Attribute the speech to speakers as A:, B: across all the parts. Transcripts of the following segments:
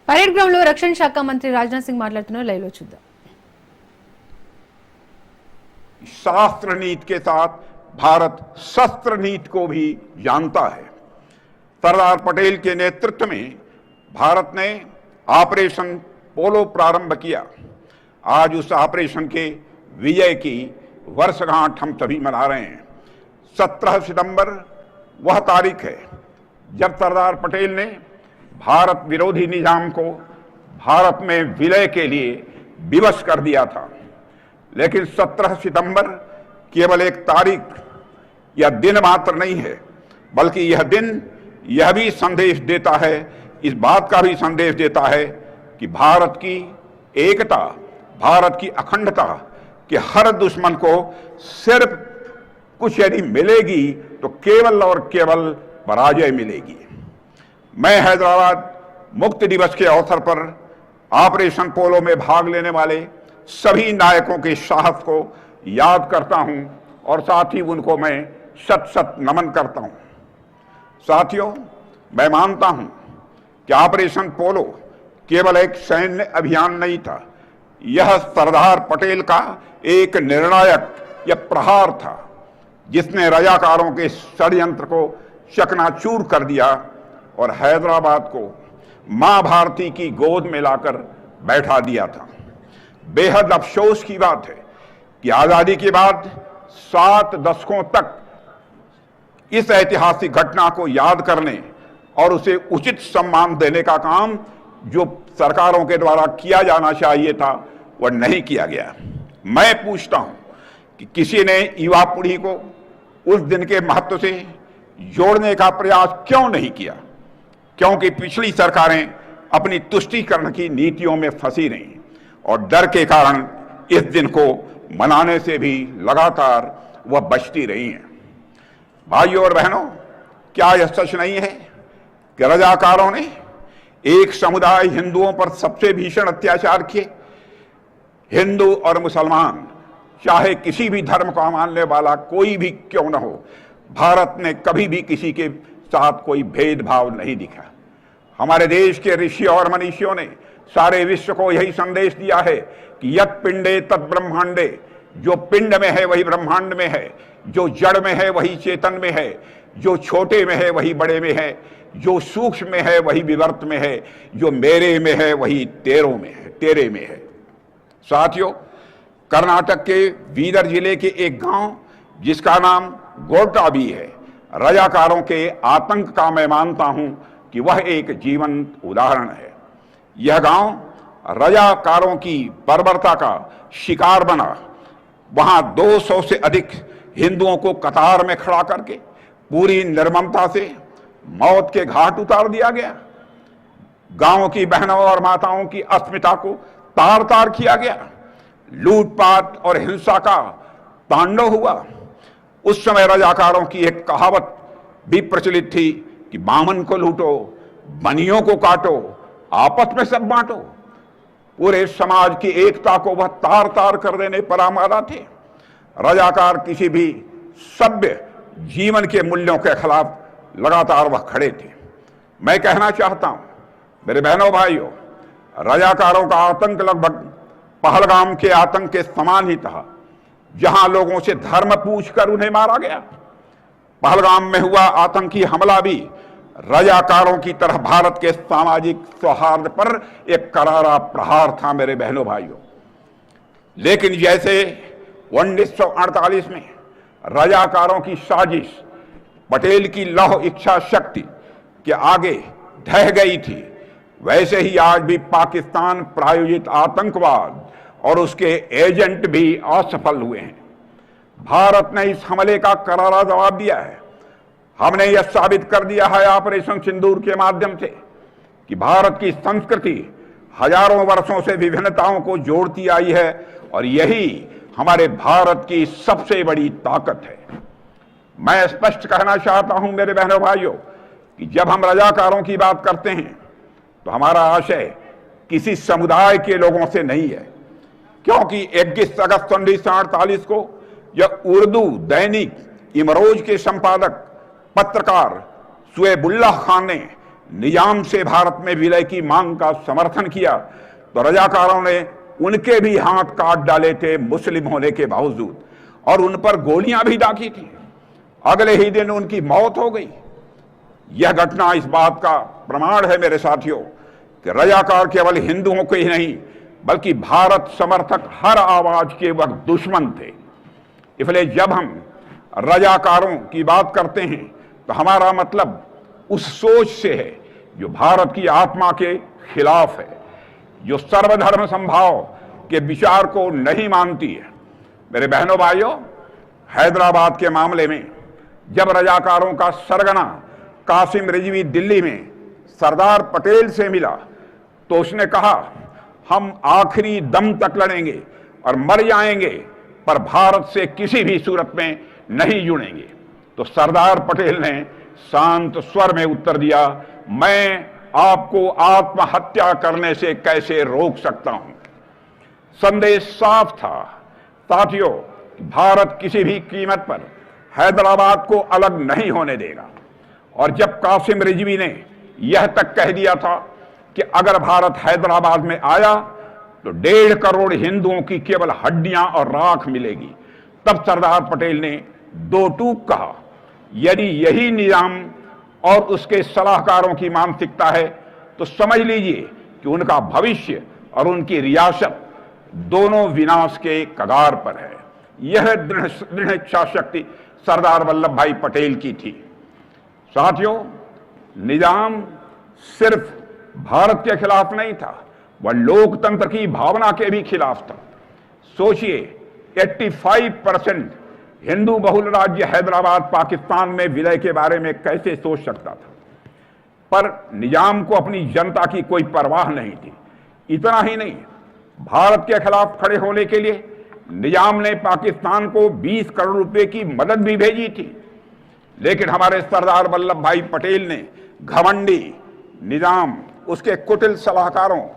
A: Parade ground లో రక్షణ శాఖ మంత్రి రాజ్నాథ్ సింగ్ మాట్లాడుతున్నారు. లైవ్ లో చూద్దాం.
B: शास्त्र नीति के साथ भारत शस्त्र नीति को भी जानता है। सरदार पटेल के नेतृत्व में भारत ने ऑपरेशन पोलो प्रारंभ किया। आज उस ऑपरेशन के विजय की वर्षगांठ हम सभी मना रहे हैं। 17 सितंबर वह तारीख है जब सरदार पटेल ने भारत विरोधी निजाम को भारत में विलय के लिए विवश कर दिया था। लेकिन 17 सितंबर केवल एक तारीख या दिन मात्र नहीं है, बल्कि यह दिन यह भी संदेश देता है, इस बात का भी संदेश देता है कि भारत की एकता, भारत की अखंडता कि हर दुश्मन को सिर्फ कुछ यदि मिलेगी तो केवल और केवल पराजय मिलेगी। मैं हैदराबाद मुक्ति दिवस के अवसर पर ऑपरेशन पोलो में भाग लेने वाले सभी नायकों के साहस को याद करता हूं और साथ ही उनको मैं शत शत नमन करता हूं। साथियों, मैं मानता हूं कि ऑपरेशन पोलो केवल एक सैन्य अभियान नहीं था, यह सरदार पटेल का एक निर्णायक या प्रहार था जिसने रजाकारों के षड्यंत्र को चकनाचूर कर दिया और हैदराबाद को मां भारती की गोद में लाकर बैठा दिया था। बेहद अफसोस की बात है कि आजादी के बाद 7 दशकों तक इस ऐतिहासिक घटना को याद करने और उसे उचित सम्मान देने का काम जो सरकारों के द्वारा किया जाना चाहिए था वह नहीं किया गया। मैं पूछता हूं कि किसी ने युवा पीढ़ी को उस दिन के महत्व से जोड़ने का प्रयास क्यों नहीं किया? क्योंकि पिछली सरकारें अपनी तुष्टीकरण की नीतियों में फंसी रहीं और डर के कारण इस दिन को मनाने से भी लगातार वह बचती रही हैं। भाइयों और बहनों, क्या यह सच नहीं है कि रजाकारों ने एक समुदाय हिंदुओं पर सबसे भीषण अत्याचार किए? हिंदू और मुसलमान चाहे किसी भी धर्म को मानने वाला कोई भी क्यों न हो, भारत ने कभी भी किसी के साथ कोई भेदभाव नहीं दिखा। हमारे देश के ऋषि और मनीषियों ने सारे विश्व को यही संदेश दिया है कि यत् पिंडे तत् ब्रह्मांडे, जो पिंड में है वही ब्रह्मांड में है, जो जड़ में है वही चेतन में है, जो छोटे में है वही बड़े में है, जो सूक्ष्म में है वही विवर्त में है, जो मेरे में है वही तेरे में है। साथियों, कर्नाटक के बीदर जिले के एक गांव जिसका नाम गोरटाबी है, रजाकारों के आतंक का मैं मानता हूं कि वह एक जीवंत उदाहरण है। यह गांव रजाकारों की बर्बरता का शिकार बना। वहां 200 से अधिक हिंदुओं को कतार में खड़ा करके पूरी निर्ममता से मौत के घाट उतार दिया गया। गांव की बहनों और माताओं की अस्मिता को तार तार किया गया। लूटपाट और हिंसा का तांडव हुआ। उस समय रजाकारों की एक कहावत भी प्रचलित थी कि बामन को लूटो, बनियों को काटो, आपस में सब बांटो। पूरे समाज की एकता को वह तार तार कर देने पर आमादा थे। रजाकार किसी भी सभ्य जीवन के मूल्यों के खिलाफ लगातार वह खड़े थे। मैं कहना चाहता हूं मेरे बहनों भाइयों, रजाकारों का आतंक लगभग पहलगाम के आतंक के समान ही था, जहां लोगों से धर्म पूछकर उन्हें मारा गया। पहलगाम में हुआ आतंकी हमला भी रजाकारों की तरह भारत के सामाजिक सौहार्द पर एक करारा प्रहार था मेरे बहनों भाइयों। लेकिन जैसे 1948 में रजाकारों की साजिश पटेल की लौह इच्छा शक्ति के आगे ढह गई थी, वैसे ही आज भी पाकिस्तान प्रायोजित आतंकवाद और उसके एजेंट भी असफल हुए हैं। भारत ने इस हमले का करारा जवाब दिया है। हमने यह साबित कर दिया है ऑपरेशन सिंदूर के माध्यम से कि भारत की संस्कृति हजारों वर्षों से विभिन्नताओं को जोड़ती आई है और यही हमारे भारत की सबसे बड़ी ताकत है। मैं स्पष्ट कहना चाहता हूं मेरे बहनों भाइयों कि जब हम रजाकारों की बात करते हैं तो हमारा आशय किसी समुदाय के लोगों से नहीं है, क्योंकि 21 अगस्त 1948 को यह उर्दू दैनिक इमरोज के संपादक पत्रकार सुएबुल्लाह खान ने निजाम से भारत में विलय की मांग का समर्थन किया तो रजाकारों ने उनके भी हाथ काट डाले थे मुस्लिम होने के बावजूद, और उन पर गोलियां भी दागी थी। अगले ही दिन उनकी मौत हो गई। यह घटना इस बात का प्रमाण है मेरे साथियों कि रजाकार केवल हिंदुओं के ही नहीं बल्कि भारत समर्थक हर आवाज के वक्त दुश्मन थे। इसलिए जब हम रजाकारों की बात करते हैं तो हमारा मतलब उस सोच से है जो भारत की आत्मा के खिलाफ है, जो सर्वधर्म समभाव के विचार को नहीं मानती है। मेरे बहनों भाइयों, हैदराबाद के मामले में जब रजाकारों का सरगना कासिम रिजवी दिल्ली में सरदार पटेल से मिला तो उसने कहा, हम आखिरी दम तक लड़ेंगे और मर जाएंगे पर भारत से किसी भी सूरत में नहीं जुड़ेंगे। तो सरदार पटेल ने शांत स्वर में उत्तर दिया, मैं आपको आत्महत्या करने से कैसे रोक सकता हूं। संदेश साफ था साथियों, भारत किसी भी कीमत पर हैदराबाद को अलग नहीं होने देगा। और जब कासिम रिजवी ने यह तक कह दिया था कि अगर भारत हैदराबाद में आया तो 1.5 करोड़ हिंदुओं की केवल हड्डियां और राख मिलेगी, तब सरदार पटेल ने दो टूक कहा, यदि यही निजाम और उसके सलाहकारों की मानसिकता है तो समझ लीजिए कि उनका भविष्य और उनकी रियासत दोनों विनाश के कगार पर है। यह दृढ़ इच्छा शक्ति सरदार वल्लभ भाई पटेल की थी। साथियों, निजाम सिर्फ भारत के खिलाफ नहीं था, वह लोकतंत्र की भावना के भी खिलाफ था। सोचिए, 85% हिंदू बहुल राज्य हैदराबाद पाकिस्तान में विलय के बारे में कैसे सोच सकता था। पर निजाम को अपनी जनता की कोई परवाह नहीं थी। इतना ही नहीं, भारत के खिलाफ खड़े होने के लिए निजाम ने पाकिस्तान को 20 करोड़ रुपए की मदद भी भेजी थी। लेकिन हमारे सरदार वल्लभ भाई पटेल ने घमंडी निजाम, उसके कुटिल सलाहकारों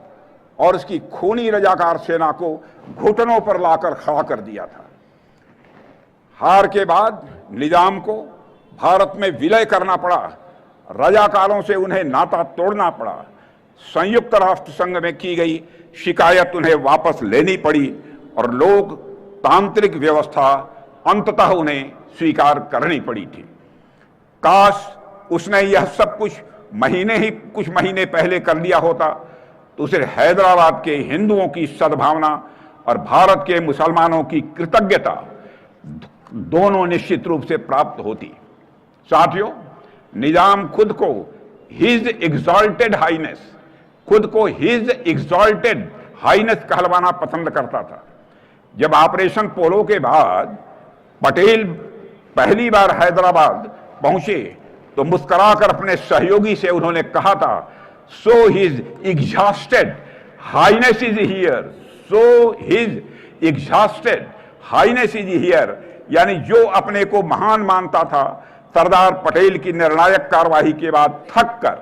B: और उसकी खूनी रजाकार सेना को घुटनों पर लाकर खड़ा कर दिया था। हार के बाद निजाम को भारत में विलय करना पड़ा, रजाकारों से उन्हें नाता तोड़ना पड़ा, संयुक्त राष्ट्र संघ में की गई शिकायत उन्हें वापस लेनी पड़ी और लोकतांत्रिक व्यवस्था अंततः उन्हें स्वीकार करनी पड़ी थी। काश उसने यह सब कुछ कुछ महीने पहले कर लिया होता तो उसे हैदराबाद के हिंदुओं की सद्भावना और भारत के मुसलमानों की कृतज्ञता दोनों निश्चित रूप से प्राप्त होती। साथियों, निजाम खुद को हिज एग्जॉल्टेड हाइनेस कहलवाना पसंद करता था। जब ऑपरेशन पोलो के बाद पटेल पहली बार हैदराबाद पहुंचे तो मुस्कुराकर अपने सहयोगी से उन्होंने कहा था, so his exhausted highness is here, so his exhausted highness is here, यानी जो अपने को महान मानता था सरदार पटेल की निर्णायक कार्रवाई के बाद थक कर,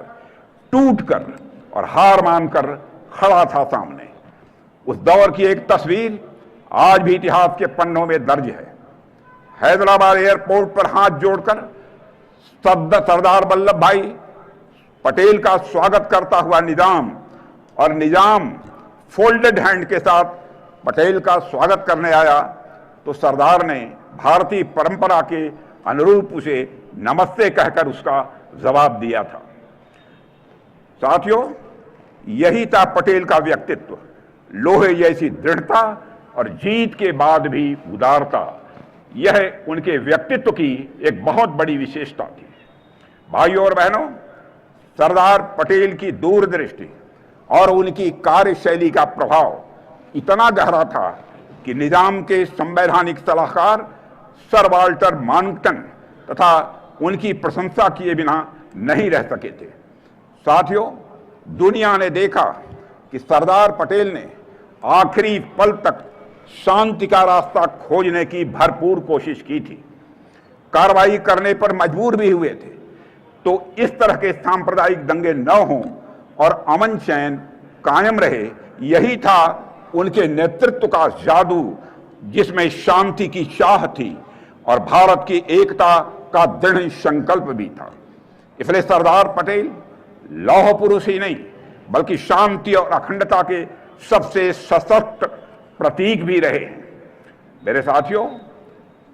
B: टूट कर और हार मानकर खड़ा था सामने। उस दौर की एक तस्वीर आज भी इतिहास के पन्नों में दर्ज है। हैदराबाद एयरपोर्ट पर हाथ जोड़कर सरदार वल्लभ भाई पटेल का स्वागत करता हुआ निजाम, और निजाम फोल्डेड हैंड के साथ पटेल का स्वागत करने आया तो सरदार ने भारतीय परंपरा के अनुरूप उसे नमस्ते कहकर उसका जवाब दिया था। साथियों, यही था पटेल का व्यक्तित्व, लोहे जैसी दृढ़ता और जीत के बाद भी उदारता। यह उनके व्यक्तित्व की एक बहुत बड़ी विशेषता थी। भाइयों और बहनों, सरदार पटेल की दूरदृष्टि और उनकी कार्यशैली का प्रभाव इतना गहरा था कि निजाम के संवैधानिक सलाहकार सर वाल्टर मार्कटन तथा उनकी प्रशंसा किए बिना नहीं रह सके थे। साथियों, दुनिया ने देखा कि सरदार पटेल ने आखिरी पल तक शांति का रास्ता खोजने की भरपूर कोशिश की थी। कार्रवाई करने पर मजबूर भी हुए थे तो इस तरह के सांप्रदायिक दंगे न हों और अमन चैन कायम रहे, यही था उनके नेतृत्व का जादू, जिसमें शांति की चाह थी और भारत की एकता का दृढ़ संकल्प भी था। इसलिए सरदार पटेल लौह पुरुष ही नहीं बल्कि शांति और अखंडता के सबसे सशक्त प्रतीक भी रहे हैं। मेरे साथियों,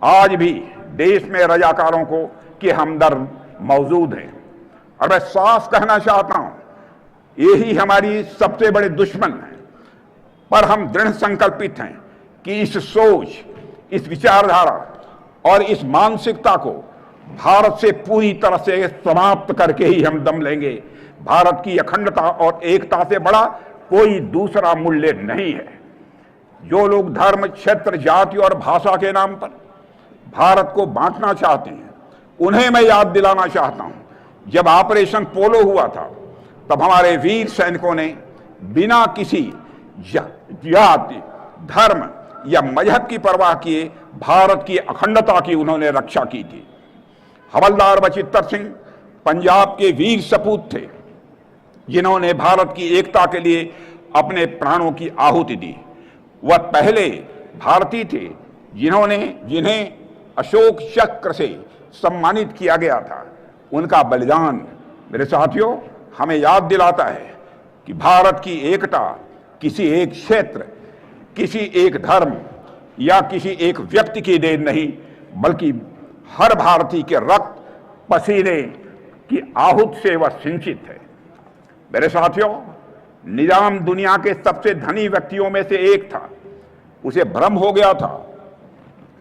B: आज भी देश में रजाकारों को के हमदर्द मौजूद हैं और मैं साफ कहना चाहता हूं, यही हमारी सबसे बड़े दुश्मन हैं। पर हम दृढ़ संकल्पित हैं कि इस सोच, इस विचारधारा और इस मानसिकता को भारत से पूरी तरह से समाप्त करके ही हम दम लेंगे। भारत की अखंडता और एकता से बड़ा कोई दूसरा मूल्य नहीं है। जो लोग धर्म, क्षेत्र, जाति और भाषा के नाम पर भारत को बांटना चाहते हैं, उन्हें मैं याद दिलाना चाहता हूं, जब ऑपरेशन पोलो हुआ था तब हमारे वीर सैनिकों ने बिना किसी जाति, धर्म या मजहब की परवाह किए भारत की अखंडता की उन्होंने रक्षा की थी। हवलदार बचित्तर सिंह पंजाब के वीर सपूत थे, जिन्होंने भारत की एकता के लिए अपने प्राणों की आहुति दी। वह पहले भारतीय थे जिन्हें अशोक चक्र से सम्मानित किया गया था। उनका बलिदान, मेरे साथियों, हमें याद दिलाता है कि भारत की एकता किसी एक क्षेत्र, किसी एक धर्म या किसी एक व्यक्ति की देन नहीं, बल्कि हर भारतीय के रक्त, पसीने की आहूत से वह सिंचित है। मेरे साथियों, निजाम दुनिया के सबसे धनी व्यक्तियों में से एक था। उसे भ्रम हो गया था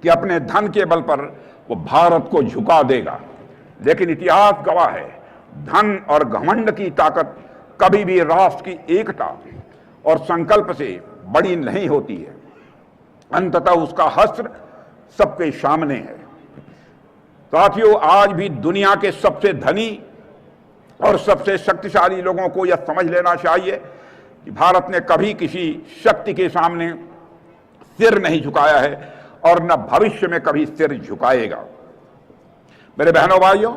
B: कि अपने धन के बल पर वो भारत को झुका देगा, लेकिन इतिहास गवाह है, धन और घमंड की ताकत कभी भी राष्ट्र की एकता और संकल्प से बड़ी नहीं होती है। अंततः उसका हश्र सबके सामने है। साथियों, आज भी दुनिया के सबसे धनी और सबसे शक्तिशाली लोगों को यह समझ लेना चाहिए कि भारत ने कभी किसी शक्ति के सामने सिर नहीं झुकाया है और न भविष्य में कभी सिर झुकाएगा। मेरे बहनों भाइयों,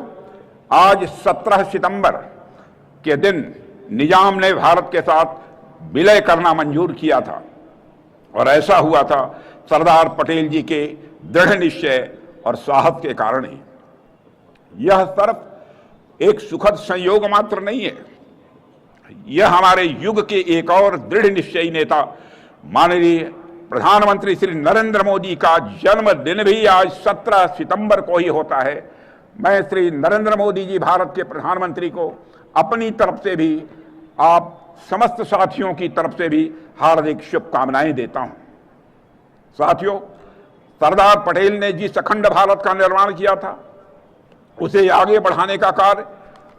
B: आज 17 सितंबर के दिन निजाम ने भारत के साथ विलय करना मंजूर किया था और ऐसा हुआ था सरदार पटेल जी के दृढ़ निश्चय और साहस के कारण ही। यह सिर्फ एक सुखद संयोग मात्र नहीं है, यह हमारे युग के एक और दृढ़ निश्चयी नेता माननीय प्रधानमंत्री श्री नरेंद्र मोदी का जन्मदिन भी आज 17 सितंबर को ही होता है। मैं श्री नरेंद्र मोदी जी, भारत के प्रधानमंत्री को अपनी तरफ से भी, आप समस्त साथियों की तरफ से भी हार्दिक शुभकामनाएं देता हूं। साथियों, सरदार पटेल ने जिस अखंड भारत का निर्माण किया था, उसे आगे बढ़ाने का कार्य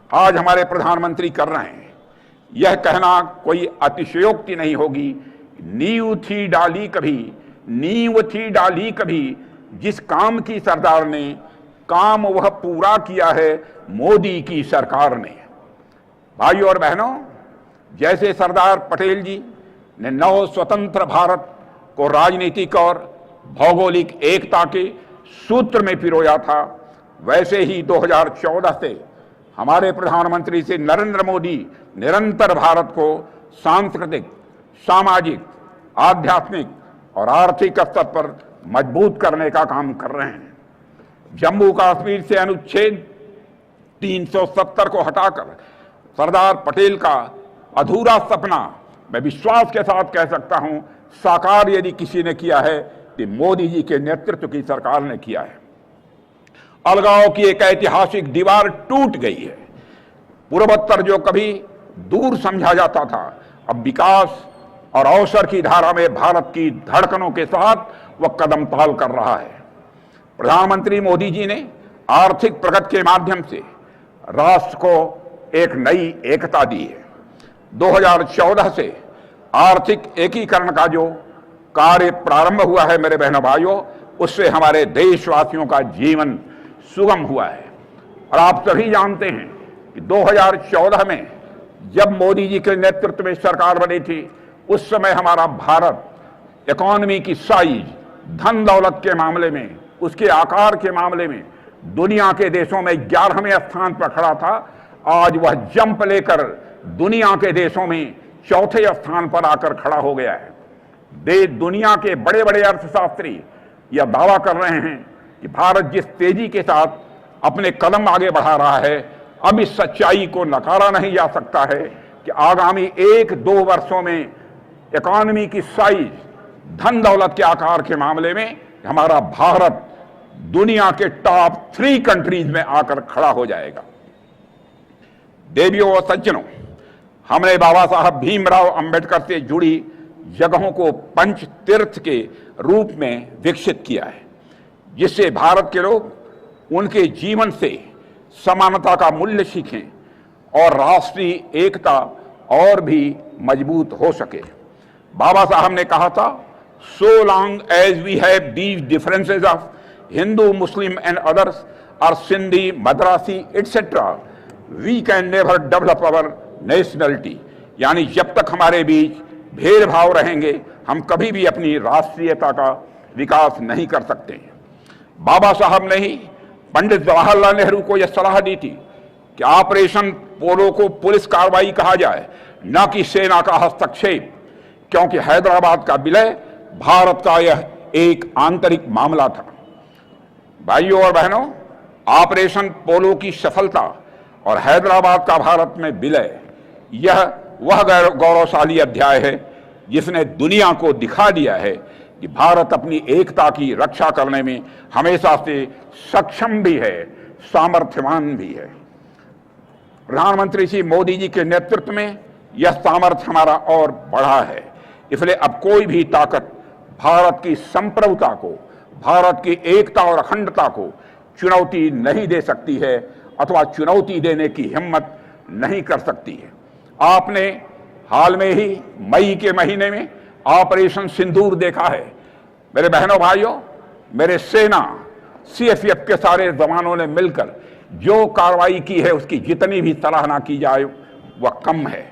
B: आज हमारे प्रधानमंत्री कर रहे हैं। यह कहना कोई अतिशयोक्ति नहीं होगी, नींव थी डाली कभी जिस काम की सरदार ने, काम वह पूरा किया है मोदी की सरकार ने। भाइयों और बहनों, जैसे सरदार पटेल जी ने नव स्वतंत्र भारत को राजनीतिक और भौगोलिक एकता के सूत्र में पिरोया था, वैसे ही 2014 से हमारे प्रधानमंत्री श्री नरेंद्र मोदी निरंतर भारत को सांस्कृतिक, सामाजिक, आध्यात्मिक और आर्थिक स्तर पर मजबूत करने का काम कर रहे हैं। जम्मू कश्मीर से अनुच्छेद 370 को हटाकर सरदार पटेल का अधूरा सपना, मैं विश्वास के साथ कह सकता हूं, साकार यदि किसी ने किया है तो मोदी जी के नेतृत्व की सरकार ने किया है। अलगाव की एक ऐतिहासिक दीवार टूट गई है। पूर्वोत्तर जो कभी दूर समझा जाता था, अब विकास और अवसर की धारा में भारत की धड़कनों के साथ वह कदम ताल कर रहा है। प्रधानमंत्री मोदी जी ने आर्थिक प्रगति के माध्यम से राष्ट्र को एक नई एकता दी है। 2014 से आर्थिक एकीकरण का जो कार्य प्रारंभ हुआ है, मेरे बहनों भाइयों, उससे हमारे देशवासियों का जीवन सुगम हुआ है। और आप सभी जानते हैं कि 2014 में जब मोदी जी के नेतृत्व में सरकार बनी थी, उस समय हमारा भारत इकोनॉमी की साइज, धन दौलत के मामले में, उसके आकार के मामले में दुनिया के देशों में 11वें स्थान पर खड़ा था। आज वह जंप लेकर दुनिया के देशों में 4थे स्थान पर आकर खड़ा हो गया है। दुनिया के बड़े बड़े अर्थशास्त्री यह दावा कर रहे हैं कि भारत जिस तेजी के साथ अपने कदम आगे बढ़ा रहा है, अब इस सच्चाई को नकारा नहीं जा सकता है कि आगामी 1-2 वर्षों में इकॉनमी की साइज, धन दौलत के आकार के मामले में हमारा भारत दुनिया के टॉप 3 कंट्रीज में आकर खड़ा हो जाएगा। देवियों और सज्जनों, हमने बाबा साहब भीमराव अंबेडकर से जुड़ी जगहों को पंच तीर्थ के रूप में विकसित किया है, जिससे भारत के लोग उनके जीवन से समानता का मूल्य सीखें और राष्ट्रीय एकता और भी मजबूत हो सके। बाबा साहब ने कहा था, so long as we have these differences of Hindu, Muslim and others और Sindhi, Madrasi etcetera, we can never develop our nationality. यानी जब तक हमारे बीच भेदभाव रहेंगे, हम कभी भी अपनी राष्ट्रीयता का विकास नहीं कर सकते। बाबा साहब ने ही पंडित जवाहरलाल नेहरू को यह सलाह दी थी कि ऑपरेशन पोलो को पुलिस कार्रवाई कहा जाए, न कि सेना का हस्तक्षेप, क्योंकि हैदराबाद का विलय भारत का यह एक आंतरिक मामला था। भाइयों और बहनों, ऑपरेशन पोलो की सफलता और हैदराबाद का भारत में विलय, यह वह गौरवशाली अध्याय है जिसने दुनिया को दिखा दिया है कि भारत अपनी एकता की रक्षा करने में हमेशा से सक्षम भी है, सामर्थ्यवान भी है। प्रधानमंत्री श्री मोदी जी के नेतृत्व में यह सामर्थ्य हमारा और बढ़ा है। इसलिए अब कोई भी ताकत भारत की संप्रभुता को, भारत की एकता और अखंडता को चुनौती नहीं दे सकती है अथवा चुनौती देने की हिम्मत नहीं कर सकती है। आपने हाल में ही मई के महीने में ऑपरेशन सिंदूर देखा है। मेरे बहनों भाइयों, मेरे सेना सीएफएफ के सारे जवानों ने मिलकर जो कार्रवाई की है, उसकी जितनी भी सराहना की जाए वह कम है।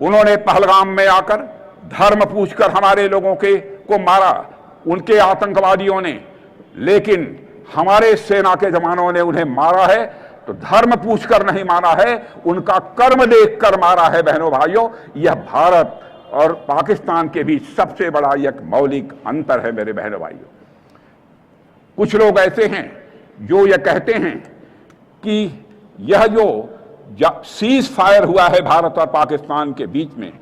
B: उन्होंने पहलगाम में आकर धर्म पूछकर हमारे लोगों को मारा, उनके आतंकवादियों ने, लेकिन हमारे सेना के जवानों ने उन्हें मारा है तो धर्म पूछकर नहीं मारा है, उनका कर्म देखकर मारा है। बहनों भाइयों, यह भारत और पाकिस्तान के बीच सबसे बड़ा एक मौलिक अंतर है। मेरे बहनों भाइयों, कुछ लोग ऐसे हैं जो यह कहते हैं कि यह जो सीज फायर हुआ है भारत और पाकिस्तान के बीच में,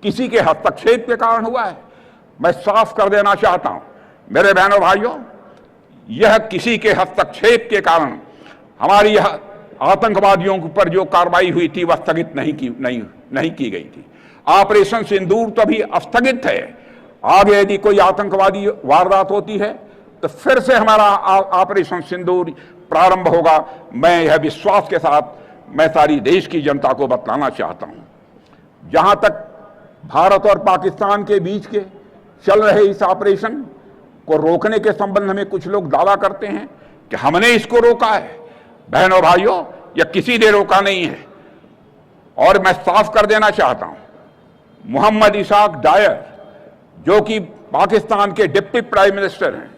B: किसी के हस्तक्षेप के कारण हुआ है। मैं साफ कर देना चाहता हूं मेरे बहनों भाइयों, यह किसी के हस्तक्षेप के कारण हमारी यह आतंकवादियों पर जो कार्रवाई हुई थी वह स्थगित नहीं की गई थी। ऑपरेशन सिंदूर तो अभी स्थगित है। आगे यदि कोई आतंकवादी वारदात होती है तो फिर से हमारा ऑपरेशन सिंदूर प्रारंभ होगा। मैं यह विश्वास के साथ मैं सारी देश की जनता को बतलाना चाहता हूं। जहां तक भारत और पाकिस्तान के बीच के चल रहे इस ऑपरेशन को रोकने के संबंध में कुछ लोग दावा करते हैं कि हमने इसको रोका है। बहनों भाइयों, यह किसी ने रोका नहीं है। और मैं साफ कर देना चाहता हूं, मोहम्मद इसाक डायर, जो कि पाकिस्तान के डिप्टी प्राइम मिनिस्टर हैं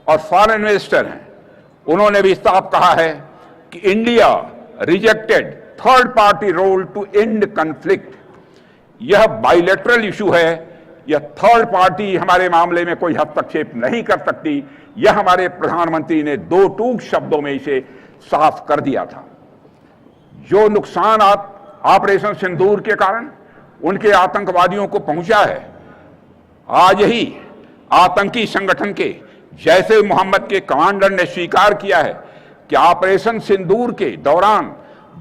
B: और फॉरेन मिनिस्टर हैं, उन्होंने भी साफ कहा है कि India rejected third party role to end conflict. यह बाइलेटरल इशू है, यह थर्ड पार्टी हमारे मामले में कोई हस्तक्षेप नहीं कर सकती। यह हमारे प्रधानमंत्री ने 2 टूक शब्दों में इसे साफ कर दिया था। जो नुकसान ऑपरेशन सिंदूर के कारण उनके आतंकवादियों को पहुंचा है, आज ही आतंकी संगठन के जैसे मोहम्मद के कमांडर ने स्वीकार किया है कि ऑपरेशन सिंदूर के दौरान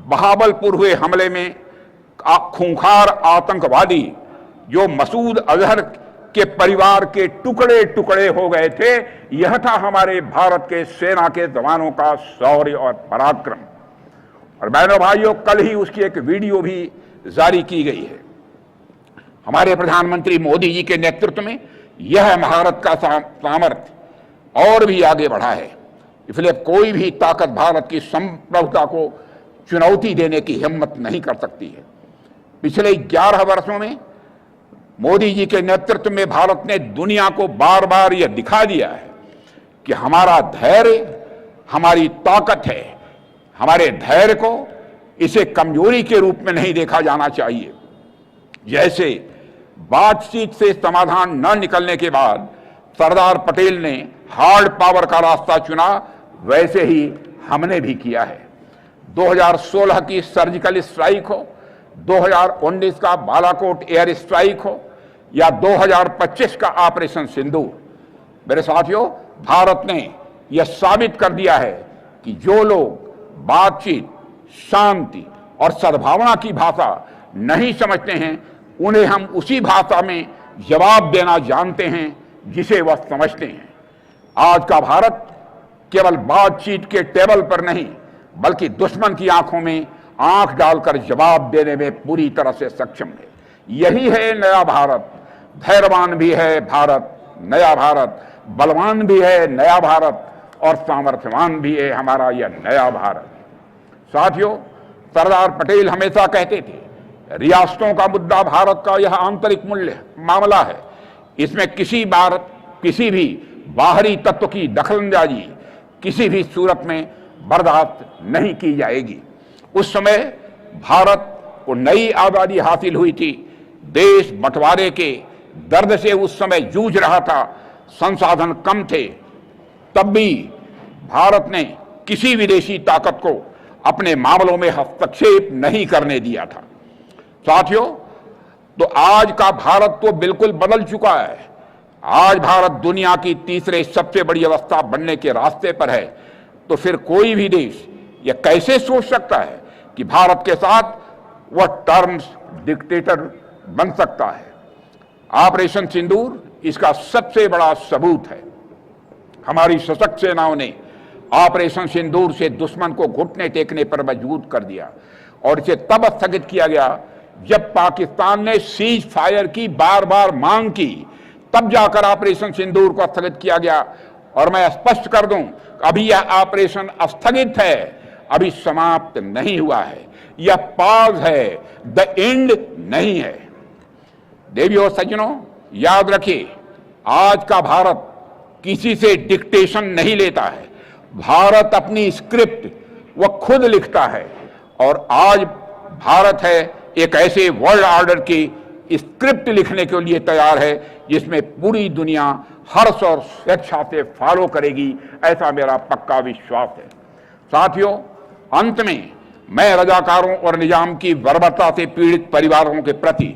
B: बहावलपुर हुए हमले में खूंखार आतंकवादी जो मसूद अजहर के परिवार के टुकड़े टुकड़े हो गए थे, यह था हमारे भारत के सेना के जवानों का शौर्य और पराक्रम। और बहनों भाइयों, कल ही उसकी एक वीडियो भी जारी की गई है। हमारे प्रधानमंत्री मोदी जी के नेतृत्व में यह भारत का सामर्थ्य और भी आगे बढ़ा है। इसलिए कोई भी ताकत भारत की संप्रभुता को चुनौती देने की हिम्मत नहीं कर सकती है। पिछले 11 वर्षों में मोदी जी के नेतृत्व में भारत ने दुनिया को बार बार यह दिखा दिया है कि हमारा धैर्य हमारी ताकत है। हमारे धैर्य को इसे कमजोरी के रूप में नहीं देखा जाना चाहिए। जैसे बातचीत से समाधान न निकलने के बाद सरदार पटेल ने हार्ड पावर का रास्ता चुना, वैसे ही हमने भी किया है। 2016 की सर्जिकल स्ट्राइक हो, 2019 का बालाकोट एयर स्ट्राइक हो या 2025 का ऑपरेशन सिंदूर, मेरे साथियों, भारत ने यह साबित कर दिया है कि जो लोग बातचीत, शांति और सद्भावना की भाषा नहीं समझते हैं, उन्हें हम उसी भाषा में जवाब देना जानते हैं जिसे वह समझते हैं। आज का भारत केवल बातचीत के टेबल पर नहीं, बल्कि दुश्मन की आंखों में आंख डालकर जवाब देने में पूरी तरह से सक्षम है। यही है नया भारत। धैर्यवान भी है भारत, नया भारत, बलवान भी है नया भारत, और सामर्थ्यवान भी है हमारा यह नया भारत। साथियों, सरदार पटेल हमेशा कहते थे, रियासतों का मुद्दा भारत का यह आंतरिक मूल्य मामला है। इसमें किसी भी बाहरी तत्व की दखलंदाजी किसी भी सूरत में बर्दाश्त नहीं की जाएगी। उस समय भारत को नई आजादी हासिल हुई थी, देश बंटवारे के दर्द से उस समय जूझ रहा था, संसाधन कम थे, तब भी भारत ने किसी विदेशी ताकत को अपने मामलों में हस्तक्षेप नहीं करने दिया था। साथियों, तो आज का भारत तो बिल्कुल बदल चुका है। आज भारत दुनिया की तीसरे सबसे बड़ी अवस्था बनने के रास्ते पर है। तो फिर कोई भी देश यह कैसे सोच सकता है कि भारत के साथ वह टर्म्स डिक्टेटर बन सकता है? ऑपरेशन सिंदूर इसका सबसे बड़ा सबूत है। हमारी सशक्त सेनाओं ने ऑपरेशन सिंदूर से दुश्मन को घुटने टेकने पर मजबूर कर दिया, और इसे तब स्थगित किया गया जब पाकिस्तान ने सीज फायर की बार बार मांग की, तब जाकर ऑपरेशन सिंदूर को स्थगित किया गया। और मैं स्पष्ट कर दूं, अभी यह ऑपरेशन स्थगित है, अभी समाप्त नहीं हुआ है, यह पॉज है, द एंड नहीं है। देवियों और सज्जनों, याद रखिए, आज का भारत किसी से डिक्टेशन नहीं लेता है। भारत अपनी स्क्रिप्ट वह खुद लिखता है, और आज भारत है एक ऐसे वर्ल्ड ऑर्डर की स्क्रिप्ट लिखने के लिए तैयार है जिसमें पूरी दुनिया हर्ष और स्वेच्छा से फॉलो करेगी, ऐसा मेरा पक्का विश्वास है। साथियों, अंत में मैं रजाकारों और निजाम की बर्बरता से पीड़ित परिवारों के प्रति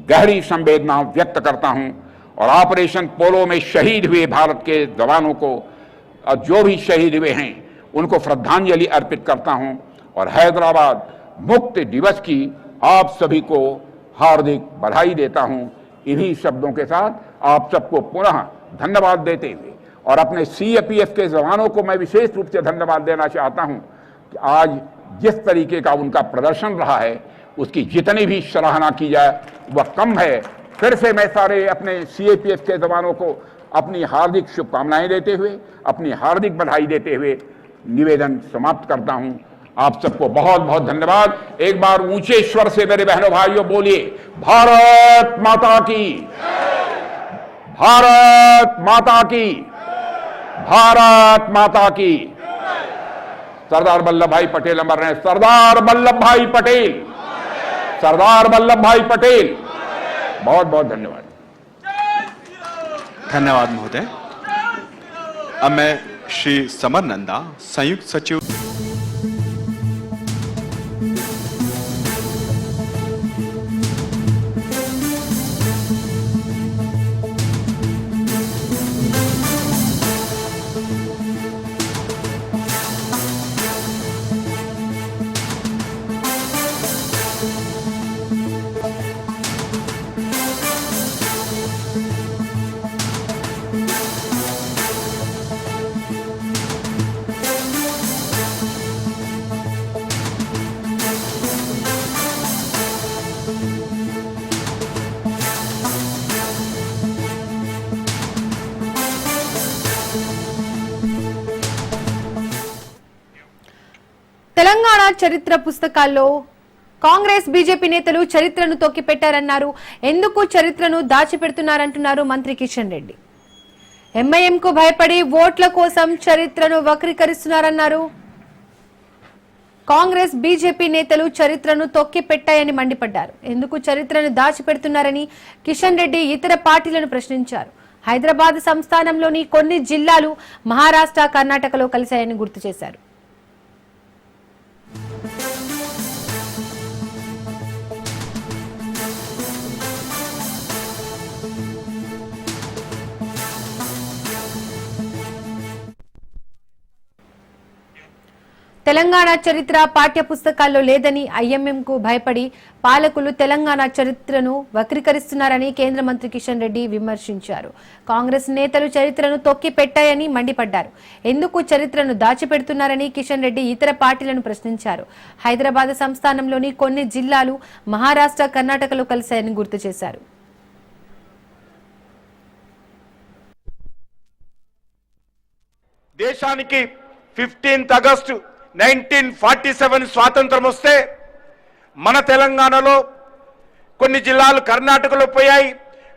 B: गहरी संवेदना व्यक्त करता हूं, और ऑपरेशन पोलो में शहीद हुए भारत के जवानों को, जो भी शहीद हुए हैं, उनको श्रद्धांजलि अर्पित करता हूं, और हैदराबाद मुक्ति दिवस की आप सभी को हार्दिक बधाई देता हूं। इन्हीं शब्दों के साथ आप सबको पुनः धन्यवाद देते हुए, और अपने सीएपीएफ के जवानों को मैं विशेष रूप से धन्यवाद देना चाहता हूं कि आज जिस तरीके का उनका प्रदर्शन रहा है, उसकी जितनी भी सराहना की जाए वह कम है। फिर से मैं सारे अपने सीएपीएफ के जवानों को अपनी हार्दिक शुभकामनाएं देते हुए, अपनी हार्दिक बधाई देते हुए निवेदन समाप्त करता हूं। आप सबको बहुत बहुत धन्यवाद। एक बार ऊंचे स्वर से मेरे बहनों भाइयों बोलिए, भारत माता की, भारत माता की, भारत माता की। सरदार वल्लभ भाई पटेल अमर रहे। सरदार वल्लभ भाई पटेल, सरदार वल्लभ भाई पटेल। बहुत बहुत धन्यवाद।
C: धन्यवाद महोदय। अब मैं श्री समर नंदा, संयुक्त सचिव।
A: తెలంగాణ చరిత్ర పుస్తకాల్లో కాంగ్రెస్ బీజేపీ నేతలు చరిత్రను తొక్కిపెట్టారన్నారు. ఎందుకు చరిత్రను దాచిపెడుతున్నారంటున్నారు మంత్రి కిషన్ రెడ్డి. ఎంఐఎంకు భయపడి ఓట్ల కోసం చరిత్రను వక్రీకరిస్తున్నారన్నారు. కాంగ్రెస్ బీజేపీ నేతలు చరిత్రను తొక్కిపెట్టాయని మండిపడ్డారు. ఎందుకు చరిత్రను దాచిపెడుతున్నారని కిషన్ రెడ్డి ఇతర పార్టీలను ప్రశ్నించారు. హైదరాబాద్ సంస్థానంలోని కొన్ని జిల్లాలు మహారాష్ట్ర, కర్ణాటకలో కలిశాయని గుర్తు చేశారు. తెలంగాణ చరిత్ర పాఠ్య పుస్తకాల్లో లేదని ఐఎంఎంకు భయపడి పాలకులు తెలంగాణ చరిత్రను వక్రీకరిస్తున్నారని కేంద్ర మంత్రి కిషన్ రెడ్డి విమర్శించారు. కాంగ్రెస్ నేతలు చరిత్రను తొక్కి పెట్టాయని మండిపడ్డారు. ఎందుకు చరిత్రను దాచిపెడుతున్నారని కిషన్ రెడ్డి ఇతర పార్టీలను ప్రశ్నించారు. హైదరాబాద్ సంస్థానంలోని కొన్ని జిల్లాలు మహారాష్ట్ర, కర్ణాటకలో కలిశాయని గుర్తు చేశారు.
D: దేశానికి 15th ఆగస్టు 1947 స్వాతంత్రం వస్తే మన తెలంగాణలో కొన్ని జిల్లాలు కర్ణాటకలో పోయాయి,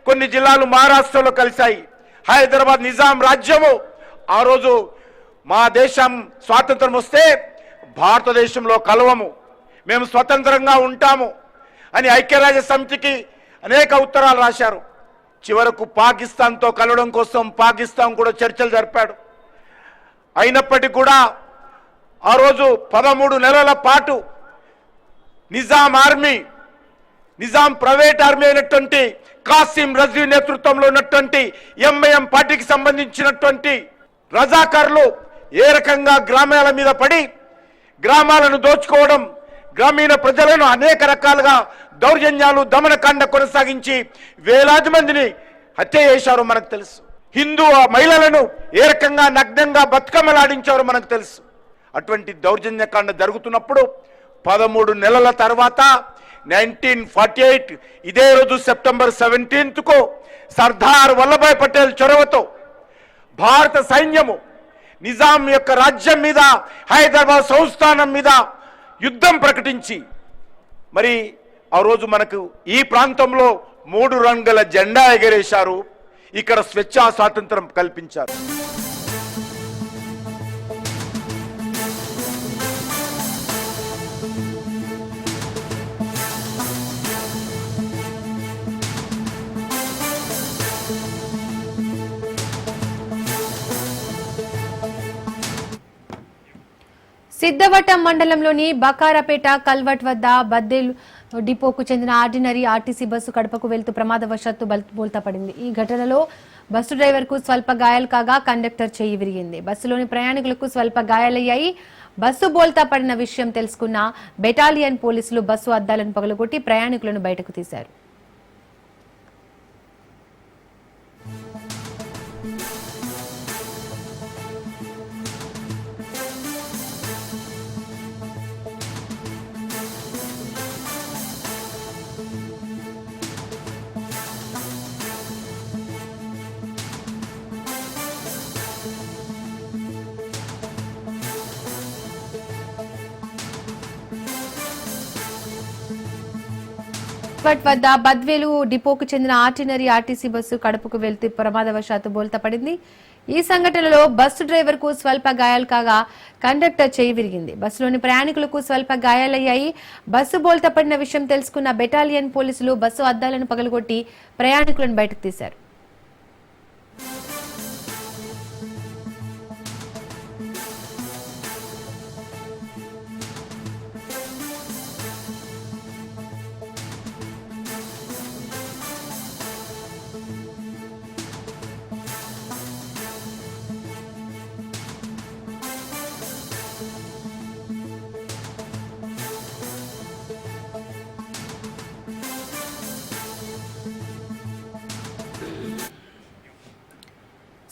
D: కొన్ని జిల్లాలు మహారాష్ట్రలో కలిశాయి. హైదరాబాద్ నిజాం రాజ్యము ఆ రోజు మా దేశం స్వాతంత్రం వస్తే భారతదేశంలో కలవము, మేము స్వతంత్రంగా ఉంటాము అని ఐక్యరాజ్య సమితికి అనేక ఉత్తరాలు రాశారు. చివరకు పాకిస్తాన్తో కలవడం కోసం పాకిస్తాన్ కూడా చర్చలు జరిపాడు. అయినప్పటికీ కూడా ఆ రోజు 13 నెలల పాటు Nizam army, Nizam private army అయినటువంటి కాసిం రజ్వీ నేతృత్వంలో ఉన్నటువంటి ఎంఐఎం పార్టీకి సంబంధించినటువంటి రజాకారులు ఏ రకంగా గ్రామాల మీద పడి గ్రామాలను దోచుకోవడం, గ్రామీణ ప్రజలను అనేక రకాలుగా దౌర్జన్యాలు, దమనకాండ కొనసాగించి వేలాది మందిని హత్య చేశారో మనకు తెలుసు. హిందూ మహిళలను ఏ రకంగా నగ్నంగా బతుకమ్మలాడించారో మనకు తెలుసు. అటువంటి దౌర్జన్యకాండ జరుగుతున్నప్పుడు 13 నెలల తర్వాత 1948 ఇదే రోజు సెప్టెంబర్ 17కు సర్దార్ వల్లభాయ్ పటేల్ చొరవతో భారత సైన్యము నిజాం యొక్క రాజ్యం మీద, హైదరాబాద్ సంస్థానం మీద యుద్ధం ప్రకటించి మరి ఆ రోజు మనకు ఈ ప్రాంతంలో 3 రంగుల జెండా ఎగరేశారు. ఇక్కడ స్వేచ్ఛా స్వాతంత్రం కల్పించారు.
A: సిద్ధవటం మండలంలోని బకారపేట కల్వట్ వద్ద బద్దేలు డిపోకు చెందిన ఆర్డినరీ ఆర్టీసీ బస్సు కడపకు వెళ్తూ ప్రమాదవశాత్తు బోల్తా పడింది. ఈ ఘటనలో బస్సు డ్రైవర్ కు స్వల్ప గాయాలు కాగా కండక్టర్ చెయ్యి విరిగింది. బస్సులోని ప్రయాణికులకు స్వల్ప గాయాలయ్యాయి. బస్సు బోల్తా పడిన విషయం తెలుసుకున్న బెటాలియన్ పోలీసులు బస్సు అద్దాలను పగలగొట్టి ప్రయాణికులను బయటకు తీశారు. వద్ద బద్వేలు డిపోకు చెందిన ఆర్డినరీ ఆర్టీసీ బస్సు కడపకు వెళ్తూ ప్రమాదవశాత్తు బోల్తా పడింది. ఈ సంఘటనలో బస్సు డ్రైవర్ కు స్వల్ప గాయాలు కాగా కండక్టర్ చెయ్యి విరిగింది. బస్సులోని ప్రయాణికులకు స్వల్ప గాయాలయ్యాయి. బస్సు బోల్తా పడిన విషయం తెలుసుకున్న బెటాలియన్ పోలీసులు బస్సు అద్దాలను పగలగొట్టి ప్రయాణికులను బయటకు తీశారు.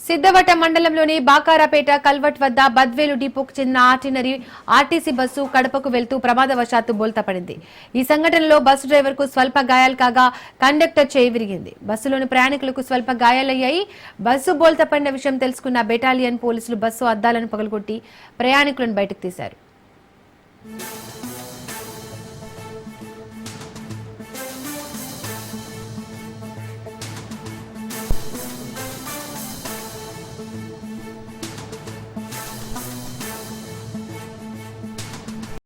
A: సిద్ధవటం మండలంలోని బాకారాపేట కల్వట్ వద్ద బద్వేలు డిపోకు చెందిన ఆర్డినరీ ఆర్టీసీ బస్సు కడపకు వెళ్తూ ప్రమాదవశాత్తు బోల్తా పడింది. ఈ సంఘటనలో బస్సు డ్రైవర్ కు స్వల్ప గాయాలు కాగా కండక్టర్ చేయి విరిగింది. బస్సులోని ప్రయాణికులకు స్వల్ప గాయాలయ్యాయి. బస్సు బోల్తా పడిన విషయం తెలుసుకున్న బెటాలియన్ పోలీసులు బస్సు అద్దాలను పగలగొట్టి ప్రయాణికులను బయటకు తీశారు.